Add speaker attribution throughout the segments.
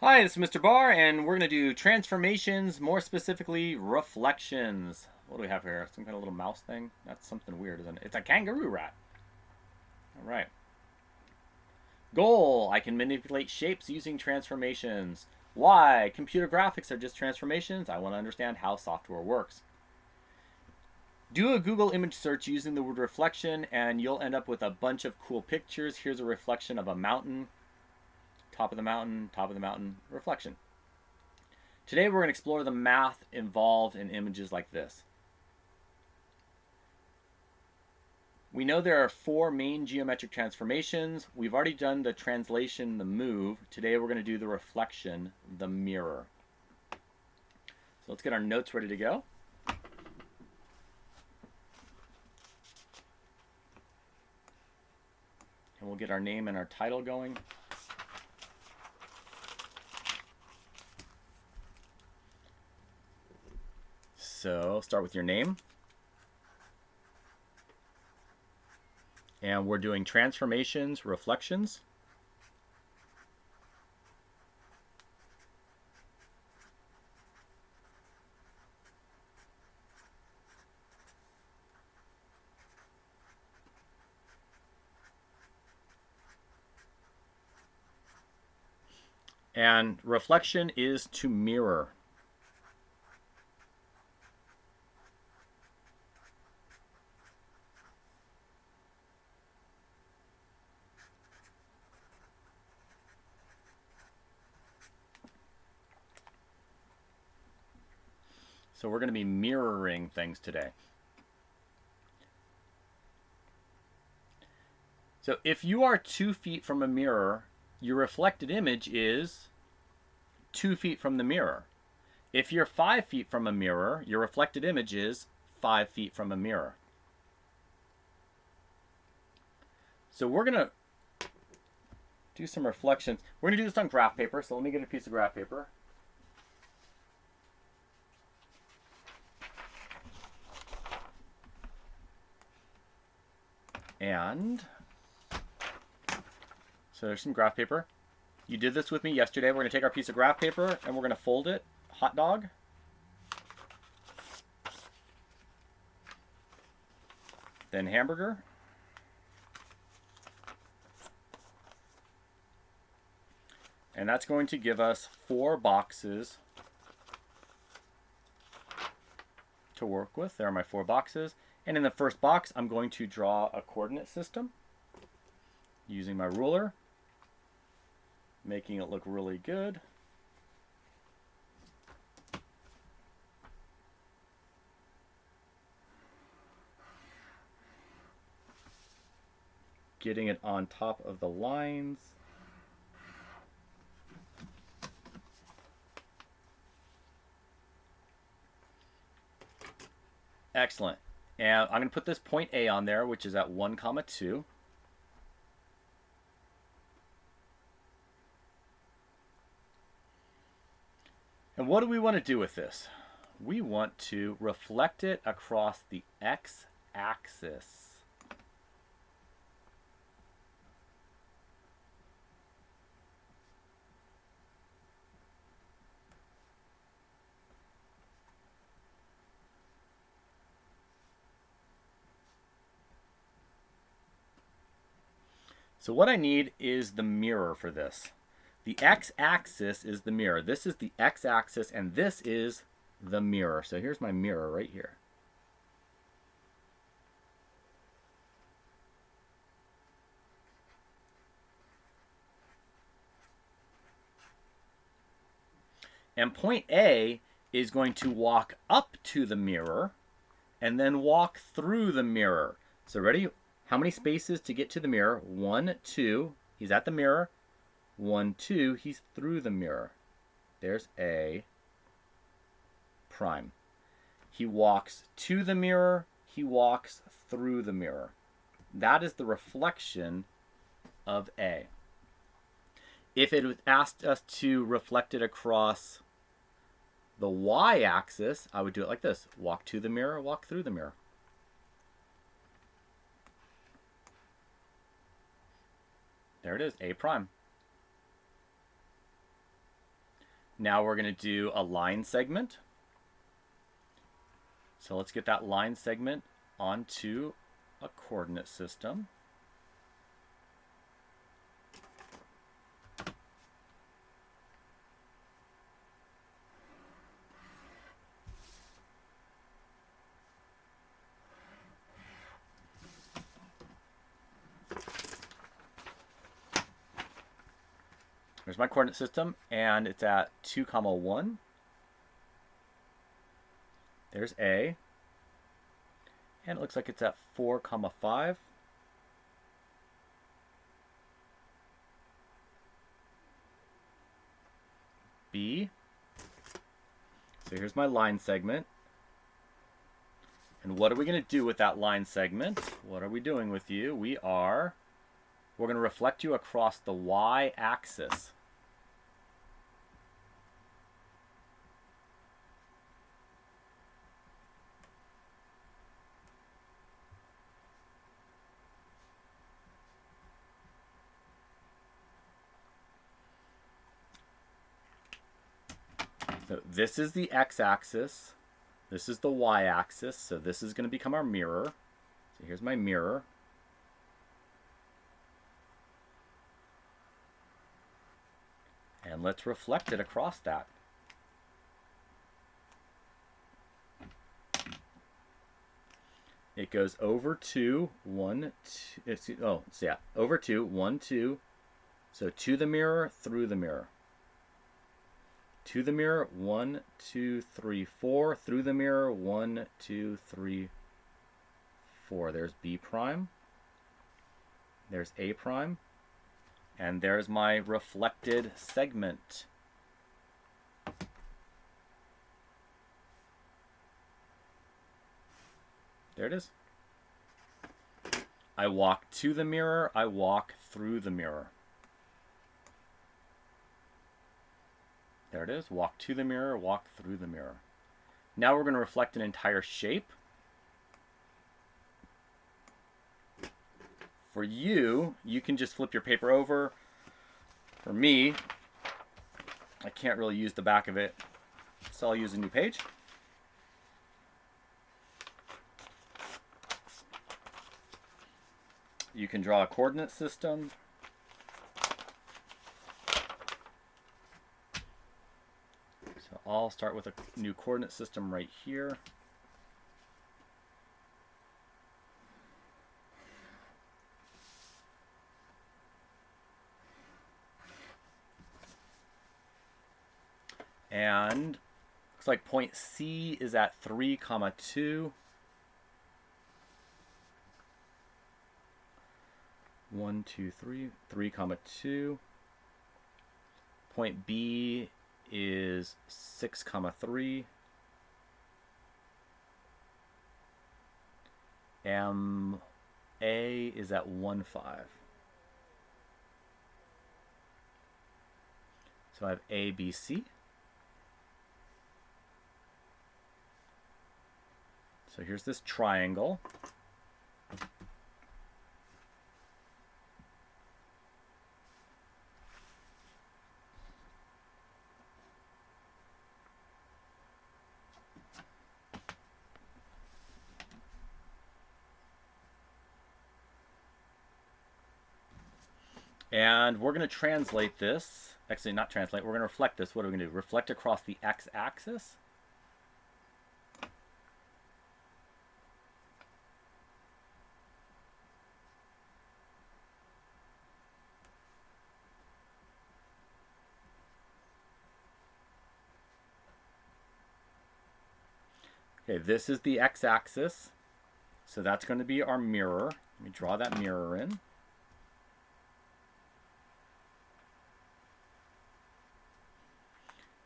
Speaker 1: Hi, this is Mr. Barr, and we're going to do transformations, more specifically, reflections. What do we have here? Some kind of little mouse thing? That's something weird, isn't it? It's a kangaroo rat. All right. Goal, I can manipulate shapes using transformations. Why? Computer graphics are just transformations. I want to understand how software works. Do a Google image search using the word reflection, and you'll end up with a bunch of cool pictures. Here's a reflection of a mountain. Top of the mountain, reflection. Today we're going to explore the math involved in images like this. We know there are four main geometric transformations. We've already done the translation, the move. Today we're going to do the reflection, the mirror. So let's get our notes ready to go. And we'll get our name and our title going. So start with your name. And we're doing transformations, reflections. And reflection is to mirror. So we're going to be mirroring things today. So if you are 2 feet from a mirror, your reflected image is 2 feet from the mirror. If you're 5 feet from a mirror, your reflected image is 5 feet from a mirror. So we're going to do some reflections. We're going to do this on graph paper, so let me get a piece of graph paper. And so there's some graph paper. You did this with me yesterday. We're going to take our piece of graph paper and we're going to fold it. Hot dog. Then hamburger. And that's going to give us 4 boxes to work with. There are my 4 boxes. And in the first box, I'm going to draw a coordinate system using my ruler, making it look really good. Getting it on top of the lines. Excellent. And I'm going to put this point A on there, which is at 1, 2. And what do we want to do with this? We want to reflect it across the x-axis. So what I need is the mirror for this. The x-axis is the mirror. This is the x-axis, and this is the mirror. So here's my mirror right here. And point A is going to walk up to the mirror and then walk through the mirror. So ready? How many spaces to get to the mirror? 1, 2. He's at the mirror. 1, 2. He's through the mirror. There's A prime. He walks to the mirror. He walks through the mirror. That is the reflection of A. If it was asked us to reflect it across the y-axis, I would do it like this. Walk to the mirror, walk through the mirror. There it is, A prime. Now we're going to do a line segment. So let's get that line segment onto a coordinate system. There's my coordinate system, and it's at 2, 1. There's A. And it looks like it's at 4, 5. B. So here's my line segment. And what are we going to do with that line segment? What are we doing with you? We're going to reflect you across the y-axis. So this is the x-axis. This is the y-axis. So this is going to become our mirror. So here's my mirror. And let's reflect it across that. It goes over 2, 1, 2, over 2, 1, 2. So to the mirror, through the mirror. To the mirror, 1, 2, 3, 4. Through the mirror, 1, 2, 3, 4. There's B prime. There's A prime. And there's my reflected segment. There it is. I walk to the mirror, I walk through the mirror. There it is. Walk to the mirror, walk through the mirror. Now we're going to reflect an entire shape. For you, you can just flip your paper over. For me, I can't really use the back of it, so I'll use a new page. You can draw a coordinate system. So I'll start with a new coordinate system right here. And looks like point C is at 3, 2. 1, 2, 3, 3, 2. Point B is 6, 3. MA is at 1, 5. So I have A, B, C. So here's this triangle. And we're going to translate this. Actually, not translate. We're going to reflect this. What are we going to do? Reflect across the x-axis. Okay, this is the x-axis. So that's going to be our mirror. Let me draw that mirror in.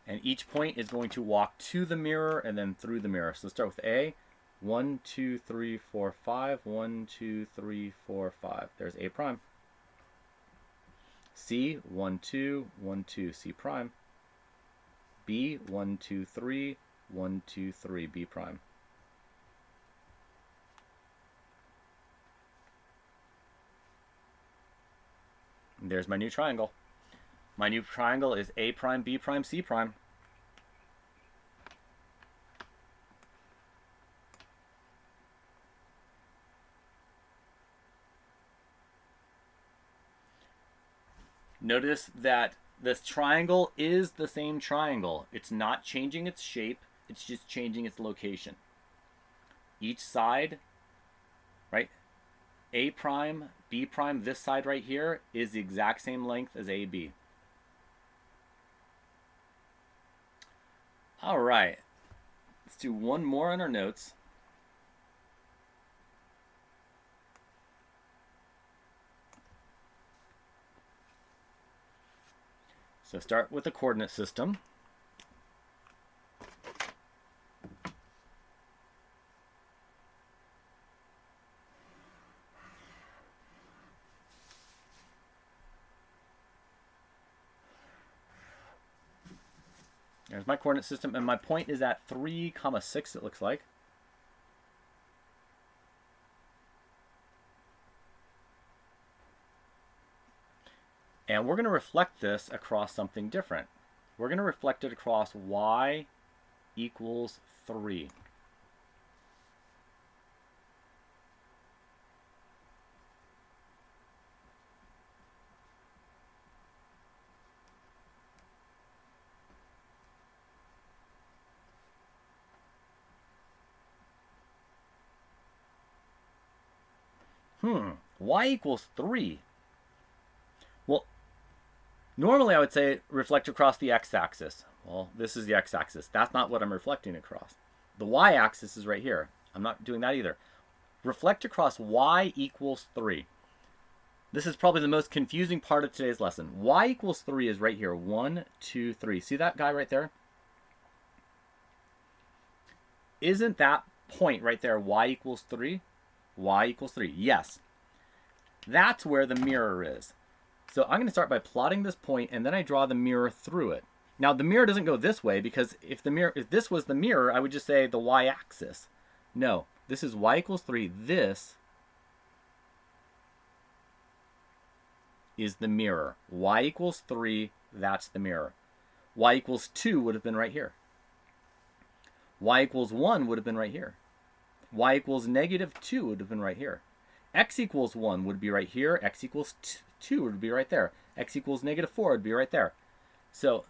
Speaker 1: And each point is going to walk to the mirror and then through the mirror. So let's start with A. 1, 2, 3, 4, 5. 1, 2, 3, 4, 5. There's A prime. C. 1, 2, 1, 2. C prime. B. 1, 2, 3. 1, 2, 3. B prime. And there's my new triangle. My new triangle is A prime, B prime, C prime. Notice that this triangle is the same triangle. It's not changing its shape. It's just changing its location. Each side, right? A prime, B prime, this side right here is the exact same length as AB. All right. Let's do one more on our notes. So start with the coordinate system. There's my coordinate system, and my point is at 3, 6, it looks like. And we're going to reflect this across something different. We're going to reflect it across y equals 3. Y equals 3. Well, normally I would say reflect across the x-axis. Well, this is the x-axis. That's not what I'm reflecting across. The y-axis is right here. I'm not doing that either. Reflect across y equals 3. This is probably the most confusing part of today's lesson. Y equals 3 is right here. 1, 2, 3. See that guy right there? Isn't that point right there y equals 3? Y equals 3. Yes. That's where the mirror is. So I'm going to start by plotting this point, and then I draw the mirror through it. Now the mirror doesn't go this way, because if this was the mirror, I would just say the y-axis. No, this is y equals 3. This is the mirror. Y equals 3, that's the mirror. Y equals 2 would have been right here. Y equals 1 would have been right here. Y equals -2 would have been right here. X equals 1 would be right here. X equals 2 would be right there. X equals -4 would be right there. So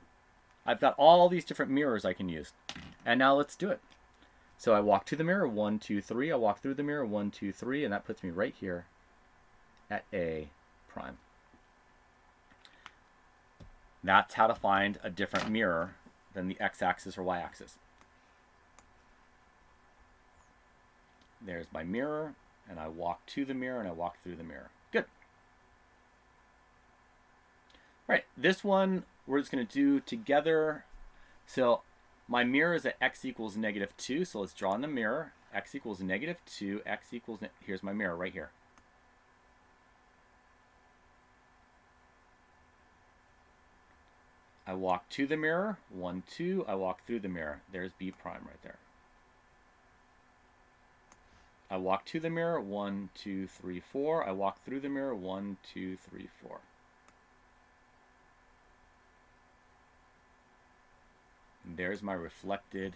Speaker 1: I've got all these different mirrors I can use. And now let's do it. So I walk to the mirror, 1, 2, 3. I walk through the mirror, 1, 2, 3. And that puts me right here at A prime. That's how to find a different mirror than the x-axis or y-axis. There's my mirror, and I walk to the mirror, and I walk through the mirror. Good. All right, this one we're just going to do together. So my mirror is at x equals -2, so let's draw in the mirror. X equals -2, x equals, here's my mirror right here. I walk to the mirror, 1, 2, I walk through the mirror. There's B prime right there. I walk to the mirror, 1, 2, 3, 4. I walk through the mirror, 1, 2, 3, 4. And there's my reflected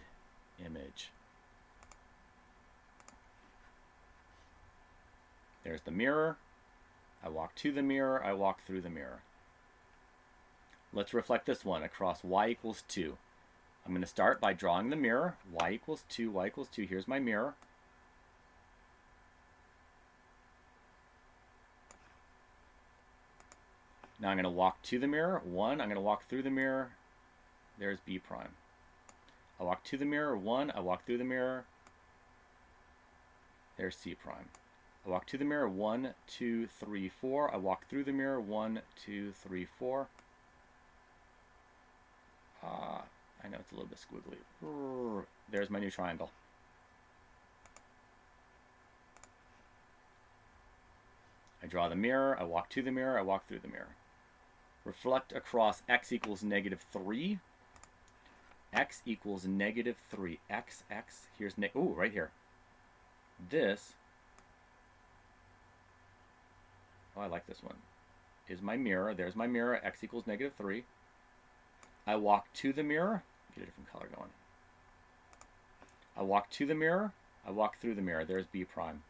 Speaker 1: image. There's the mirror. I walk to the mirror, I walk through the mirror. Let's reflect this one across y equals 2. I'm going to start by drawing the mirror. Y equals 2, y equals 2. Here's my mirror. Now I'm going to walk to the mirror. 1, I'm going to walk through the mirror. There's B prime. I walk to the mirror. 1, I walk through the mirror. There's C prime. I walk to the mirror. 1, 2, 3, 4. I walk through the mirror. 1, 2, 3, 4. I know it's a little bit squiggly. There's my new triangle. I draw the mirror, I walk to the mirror, I walk through the mirror. Reflect across x equals -3. X equals -3. X, here's, right here. This, I like this one, is my mirror. There's my mirror, x equals -3. I walk to the mirror, get a different color going. I walk to the mirror, I walk through the mirror. There's B prime.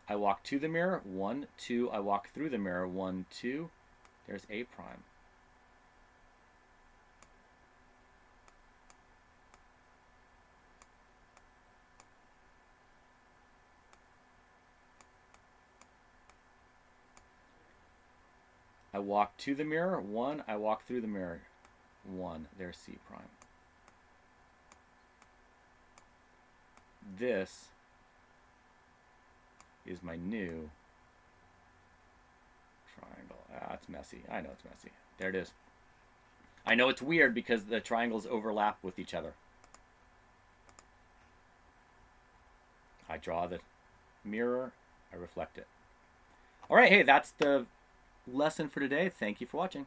Speaker 1: I walk to the mirror. 1, 2. I walk through the mirror. 1, 2. There's A prime. I walk to the mirror. 1. I walk through the mirror. 1. There's C prime. This is my new triangle. Ah, it's messy. I know it's messy. There it is. I know it's weird because the triangles overlap with each other. I draw the mirror. I reflect it. All right, hey, that's the lesson for today. Thank you for watching.